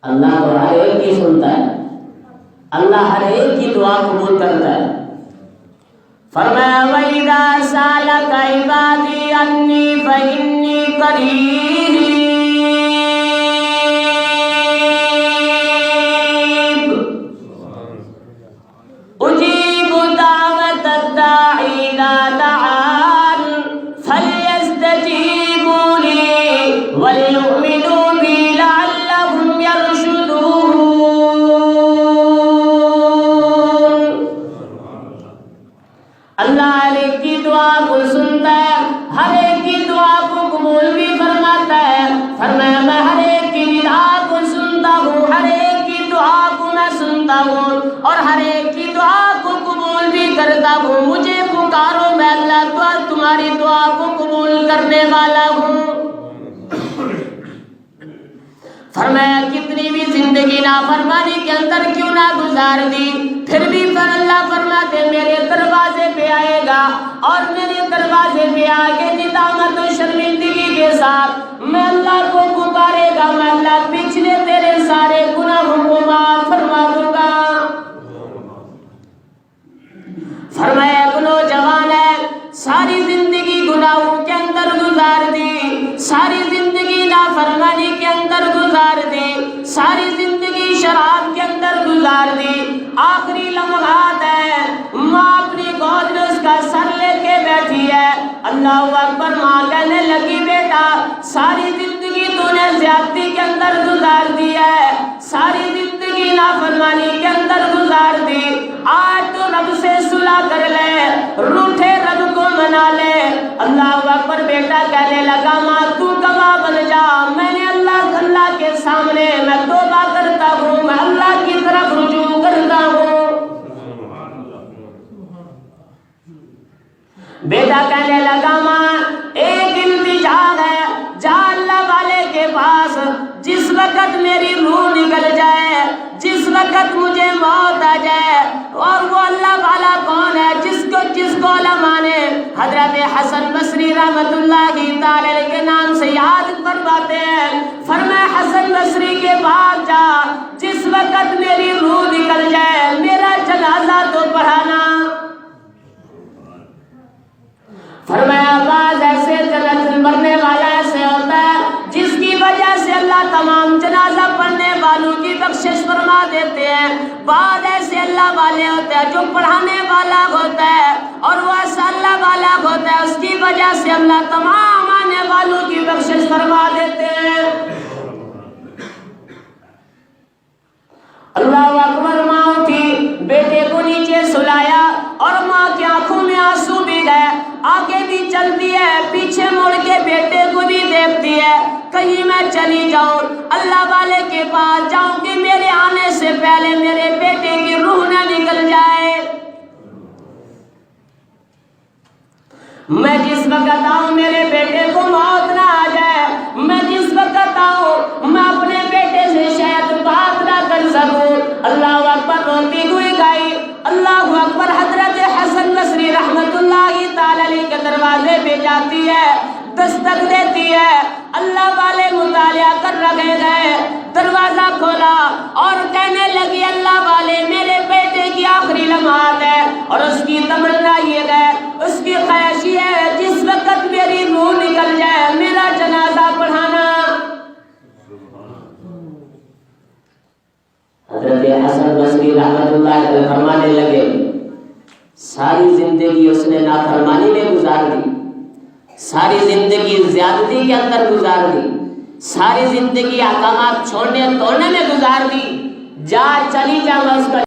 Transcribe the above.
اللہ تو ہر ایک کی سنتا ہے، اللہ ہر ایک کی دعا قبول کرتا ہے۔ فرمایا وَإِذَا سَأَلَكَ عِبَادِي عَنِّي فَإِنِّي قَرِيبٌ أُجِيبُ دَعْوَةَ الدَّاعِ إِذَا دَعَانِ فَلْيَسْتَجِيبُوا لِي وَلْيُؤْمِنُوا بِي لَعَلَّهُمْ يَرْشُدُونَ۔ اللہ ہر ایک کی دعا کو سنتا ہے، ہر ایک کی دعا کو قبول بھی فرماتا ہے۔ فرمایا میں ہر ایک کی دعا کو سنتا ہوں، ہر ایک کی دعا کو میں سنتا ہوں اور ہر ایک کی دعا کو قبول بھی کرتا ہوں۔ مجھے پکارو، میں اللہ تمہاری دعا کو قبول کرنے والا ہوں۔ فرمایا کتنی بھی زندگی نافرمانی کے اندر کیوں نہ گزار دی، پھر بھی پر اللہ فرماتے میرے دروازے پہ آئے گا اور میرے دروازے پہ آگے ندامت و شرمندگی کے ساتھ میں اللہ کو پکارے گا، میں اللہ پچھلے تیرے سارے گناہوں کو معاف فرما دوں گا۔ فرمایا ایک نوجوان ہے، ساری زندگی گناہوں کے اندر گزار دی، ساری زندگی نافرمانی کے اندر گزار دی، ساری زندگی شراب کے اندر گزار دی، آخری لمحات ہے، ماں اپنی گود میں اس کا سر لے کے بیٹھی ہے، اللہ اکبر، ماں کہنے لگی بیٹا ساری زندگی تو نے زیادتی کے اندر گزار دی ہے، ساری زندگی نافرمانی کے اندر گزار دی، آج تو رب سے صلح کر لے، روٹھے رب کو منا لے۔ اللہ اکبر، بیٹا کہنے لگا ماں تو گواہ بن جا، میں نے اللہ کے سامنے میں توبہ کرتا ہوں، میں اللہ کی طرف رجوع کرتا ہوں۔ بیٹا کہنے لگا ماں ایک التجا ہے، جا اللہ والے کے پاس، جس وقت میری روح نکل جائے، جس وقت مجھے موت آ جائے، اور وہ اللہ والا کون ہے جس کو علماء نے حضرت حسن بصری رحمت اللہ تعالی علیہ کے نام سے یاد فرماتے ہیں، فرمایا حسن بصری کے پاس جا، جس وقت میری روح نکل جائے میرا جنازہ تو پڑھانا۔ فرمایا بعض ایسے جنت مرنے والا ایسے ہوتا ہے جس کی وجہ سے اللہ تمام جنازہ پڑھنے والوں کی بخشش فرما دیتے ہیں، بعض ایسے اللہ والے ہوتے ہیں جو پڑھانے والا ہوتا ہے اور وہ ایسا اللہ والا ہوتا ہے اس کی وجہ سے اللہ تمام آنے والوں کی بخشش فرما دیتے ہیں۔ اللہ اکبر، ماں اٹھی، بیٹے کو نیچے سلایا اور ماں کی آنکھوں میں آنسو بھی گئے، آگے بھی چلتی ہے، پیچھے مڑ کے بیٹے کو بھی دیکھتی ہے، کہیں میں چلی جاؤں اللہ والے کے پاس جاؤں کہ میرے آنے سے پہلے میرے بیٹے کی روح نہ نکل جائے۔ میں جس وقت آؤں میرے بیٹے کو موت نہ آ جائے، میں جس وقت آؤں میں اپنے بیٹے سے شاید بات نہ کر سکوں۔ اللہ اکبر، روتی ہوئی گئی، اللہ اکبر، حضرت حسن بصری رحمت اللہ تعالی علیہ کے دروازے پہ جاتی ہے، دستک دیتی ہے، اللہ والے مطالعہ کر رکھے گئے، دروازہ کھولا اور کہنے لگی اللہ والے میرے بیٹے کی آخری لمحات ہے اور اس کی تمنا یہ ہے، اس کی خواہش یہ ہے جس وقت میری روح نکل جائے میرا جنازہ پڑھانا۔ حضرت حسن بصری رحمت اللہ علیہ فرمانے لگے ساری زندگی اس نے نافرمانی میں گزار دی، ساری زندگی زیادتی کے اندر گزار دی، ساری زندگی احکامات چھوڑنے توڑنے میں گزار دی، جا چلی جا میں اس کا